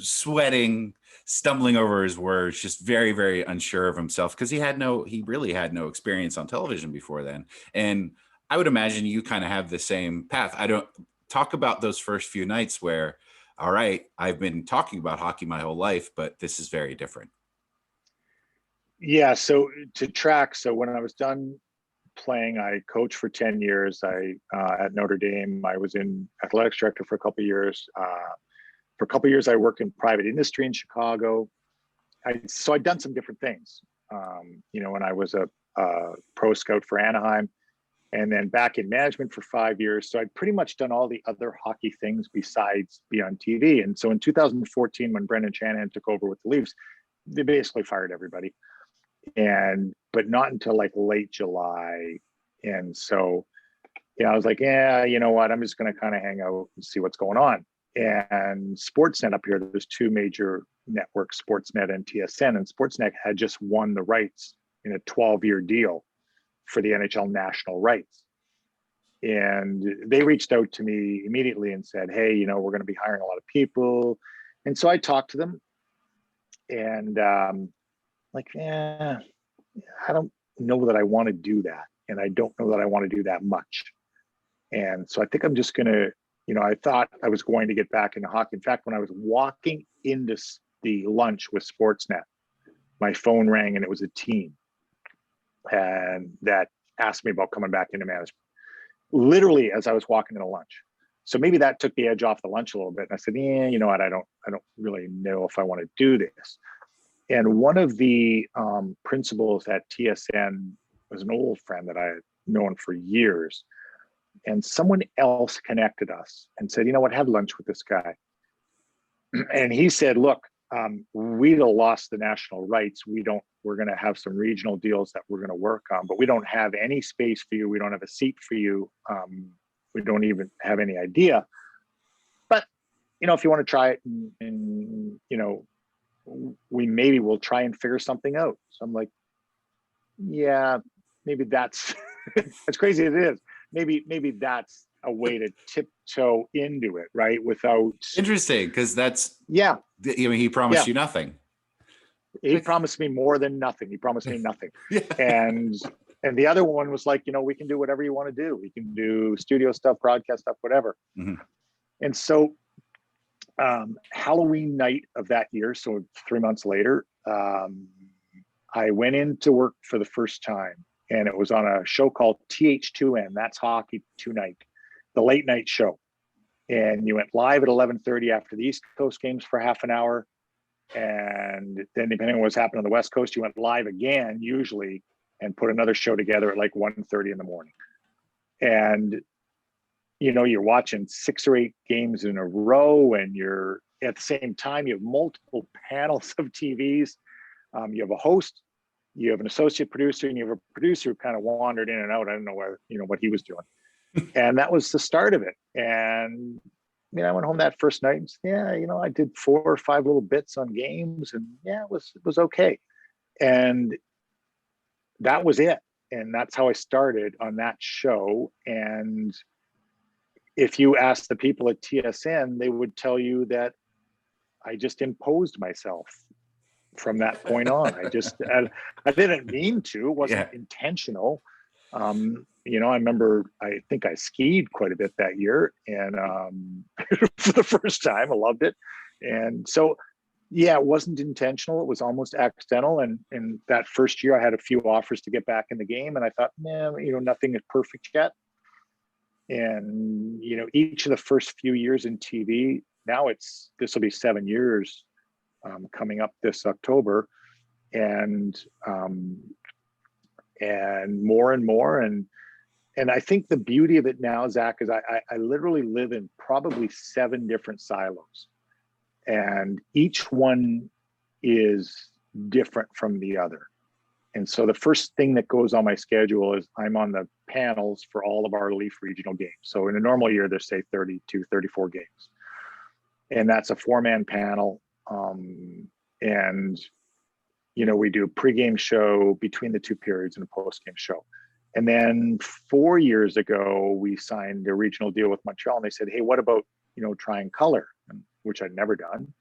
sweating, stumbling over his words, just very, very unsure of himself because he really had no experience on television before then. And I would imagine you kind of have the same path. I don't talk about those first few nights where, all right, I've been talking about hockey my whole life, but this is very different. Yeah. So when I was done playing, I coached for 10 years. At Notre Dame, I was in athletics director for a couple of years. For a couple of years, I worked in private industry in Chicago. So I'd done some different things. When I was a pro scout for Anaheim, and then back in management for 5 years. So I'd pretty much done all the other hockey things besides be on TV. And so in 2014, when Brendan Shanahan took over with the Leafs, they basically fired everybody. But not until like late July. And so, I was like, yeah, you know what? I'm just going to kind of hang out and see what's going on. And Sportsnet up here, there's two major networks, Sportsnet and TSN. And Sportsnet had just won the rights in a 12-year deal for the NHL national rights. And they reached out to me immediately and said, hey, we're going to be hiring a lot of people. And so I talked to them and like, yeah, I don't know that I want to do that. And I don't know that I want to do that much. And so I think I'm just going to, I thought I was going to get back into hockey. In fact, when I was walking into the lunch with Sportsnet, my phone rang and it was a team and that asked me about coming back into management, literally as I was walking into lunch. So maybe that took the edge off the lunch a little bit. And I said, yeah, you know what? I don't really know if I want to do this. And one of the principals at TSN was an old friend that I had known for years. And someone else connected us and said, you know what, have lunch with this guy. And he said, look, we'd have lost the national rights. We're going to have some regional deals that we're going to work on, but we don't have any space for you. We don't have a seat for you. We don't even have any idea. But, if you want to try it and we'll try and figure something out. So I'm like, yeah, maybe that's, as crazy as it is, maybe that's a way to tiptoe into it, right? Without. Interesting, because that's, yeah. He promised you nothing. He promised me more than nothing. He promised me nothing. Yeah. And the other one was like, we can do whatever you want to do. We can do studio stuff, broadcast stuff, whatever. Mm-hmm. And so Halloween night of that year, so 3 months later, I went into work for the first time, and it was on a show called TH2N, That's Hockey Tonight, the late night show. And you went live at 11:30 after the East Coast games for half an hour. And then depending on what's happening on the West Coast, you went live again, usually, and put another show together at like 1:30 in the morning. And you're watching 6 or 8 games in a row, and you're at the same time, you have multiple panels of TVs. You have a host, you have an associate producer, and you have a producer who kind of wandered in and out. I don't know where, what he was doing. And that was the start of it. And, I went home that first night and said, yeah, I did 4 or 5 little bits on games, and yeah, it was okay. And that was it. And that's how I started on that show. And if you ask the people at TSN, they would tell you that I just imposed myself from that point on. I didn't mean to, it wasn't intentional. I remember, I think I skied quite a bit that year, and for the first time, I loved it. And so, yeah, it wasn't intentional. It was almost accidental. And that first year I had a few offers to get back in the game, and I thought, nothing is perfect yet. And, each of the first few years in TV, now this will be 7 years coming up this October, and more and more. And I think the beauty of it now, Zach, is I literally live in probably 7 different silos, and each one is different from the other. And so the first thing that goes on my schedule is I'm on the panels for all of our Leaf regional games. So in a normal year, there's say 32, 34 games. And that's a 4-man panel. And, we do a pregame show between the 2 periods and a postgame show. And then 4 years ago, we signed a regional deal with Montreal, and they said, hey, what about, trying color, which I'd never done.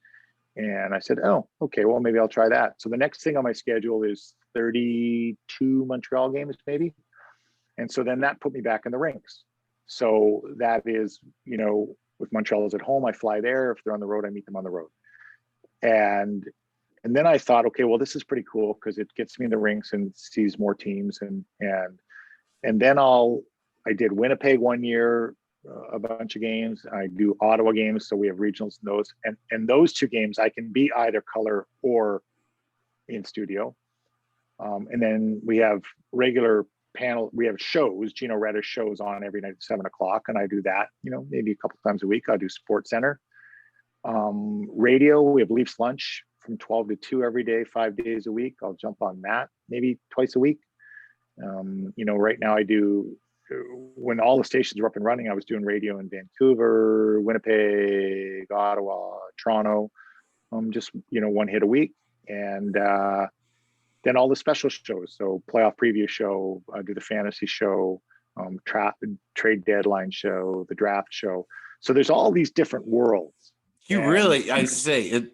And I said, oh, okay, well, maybe I'll try that. So the next thing on my schedule is 32 Montreal games, maybe. And so then that put me back in the rinks. So that is, with Montreal is at home, I fly there. If they're on the road, I meet them on the road. And then I thought, okay, well, this is pretty cool because it gets me in the rinks and sees more teams. And then I did Winnipeg one year, a bunch of games. I do Ottawa games, so we have regionals in those. And those 2 games, I can be either color or in studio. And then we have regular panel. We have shows. Gino Retta's shows on every night at 7:00, and I do that. Maybe a couple times a week. I'll do Sports Center. Radio. We have Leafs Lunch from 12 to 2 every day, 5 days a week. I'll jump on that maybe twice a week. Right now I do. When all the stations were up and running, I was doing radio in Vancouver, Winnipeg, Ottawa, Toronto. Just one hit a week, and then all the special shows. So playoff preview show, I do the fantasy show, trade deadline show, the draft show. So there's all these different worlds. You really, I say,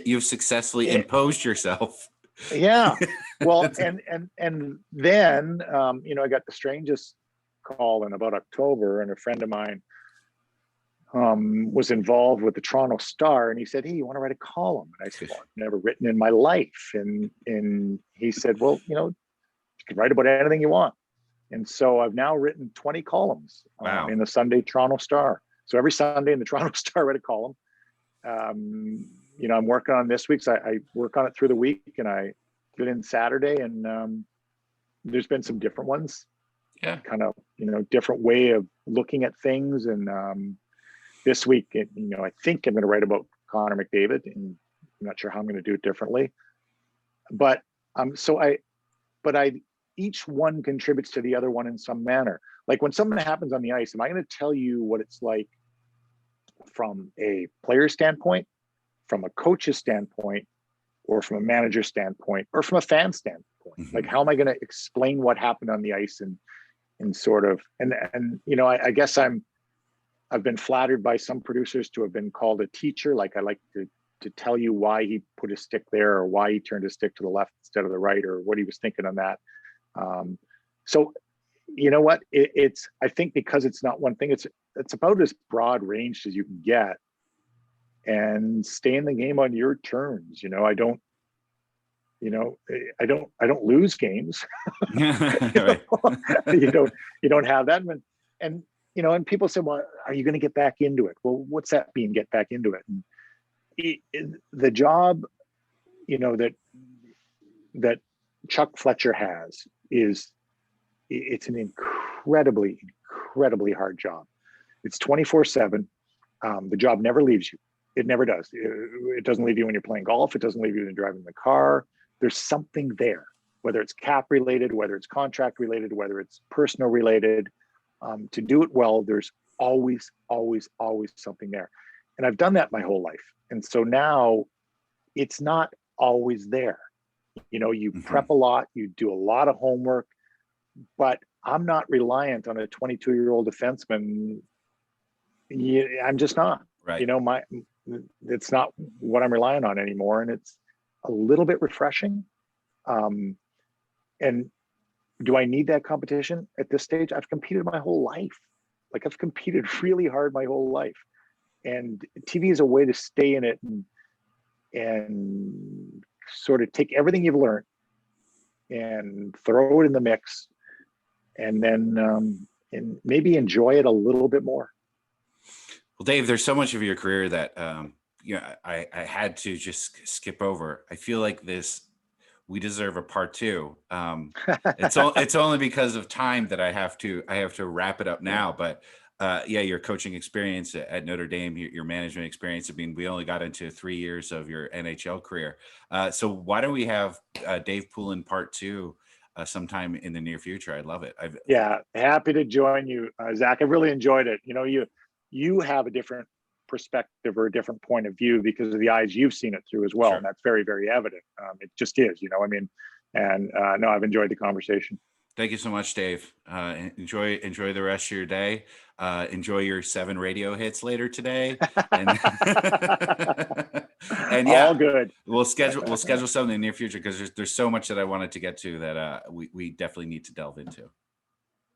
you've successfully imposed yourself. Yeah. Well, and then, I got the strangest call in about October, and a friend of mine was involved with the Toronto Star, and he said, "Hey, you want to write a column?" And I said, "Well, I've never written in my life." And he said, "Well, you can write about anything you want." And so I've now written 20 columns in the Sunday Toronto Star. So every Sunday in the Toronto Star, I write a column. I'm working on this week's. I work on it through the week, and I get in Saturday, and there's been some different ones. Yeah. Kind of, different way of looking at things. And this week, I think I'm going to write about Connor McDavid, and I'm not sure how I'm going to do it differently. But each one contributes to the other one in some manner. Like when something happens on the ice, am I going to tell you what it's like from a player standpoint, from a coach's standpoint, or from a manager standpoint, or from a fan standpoint? Mm-hmm. Like, how am I going to explain what happened on the ice and sort of, I guess I've been flattered by some producers to have been called a teacher. Like, I like to tell you why he put his stick there, or why he turned his stick to the left instead of the right, or what he was thinking on that. So you know what? It's I think because it's not one thing, it's about as broad ranged as you can get, and stay in the game on your terms. I don't lose games. You don't have that. And people say, well, are you going to get back into it? Well, what's that mean, get back into it? And the job, that Chuck Fletcher has it's an incredibly hard job. It's 24/7. The job never leaves you. It never does. It doesn't leave you when you're playing golf. It doesn't leave you when you're driving the car. There's something there, whether it's cap related, whether it's contract related, whether it's personal related. To do it well, there's always something there. And I've done that my whole life. And so now it's not always there. You prep a lot, you do a lot of homework, but I'm not reliant on a 22-year-old defenseman. I'm just not. Right. It's not what I'm relying on anymore. And it's a little bit refreshing. And do I need that competition at this stage? I've competed my whole life. Like, I've competed really hard my whole life. And TV is a way to stay in it and sort of take everything you've learned and throw it in the mix, and then and maybe enjoy it a little bit more. Well, Dave, there's so much of your career that I had to just skip over. I feel like we deserve a part two. It's only because of time that I have to wrap it up now. But your coaching experience at Notre Dame, your management experience. I mean, we only got into 3 years of your NHL career. So why don't we have Dave Poulin part two sometime in the near future? I'd love it. Happy to join you, Zach. I really enjoyed it. You have a different perspective or a different point of view because of the eyes you've seen it through as well. Sure. And that's very, very evident. It just is, no, I've enjoyed the conversation. Thank you so much, Dave. Enjoy the rest of your day. Enjoy your 7 radio hits later today. And, and all good. We'll schedule something in the near future because there's so much that I wanted to get to that we definitely need to delve into.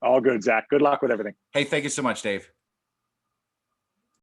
All good, Zach. Good luck with everything. Hey, thank you so much, Dave.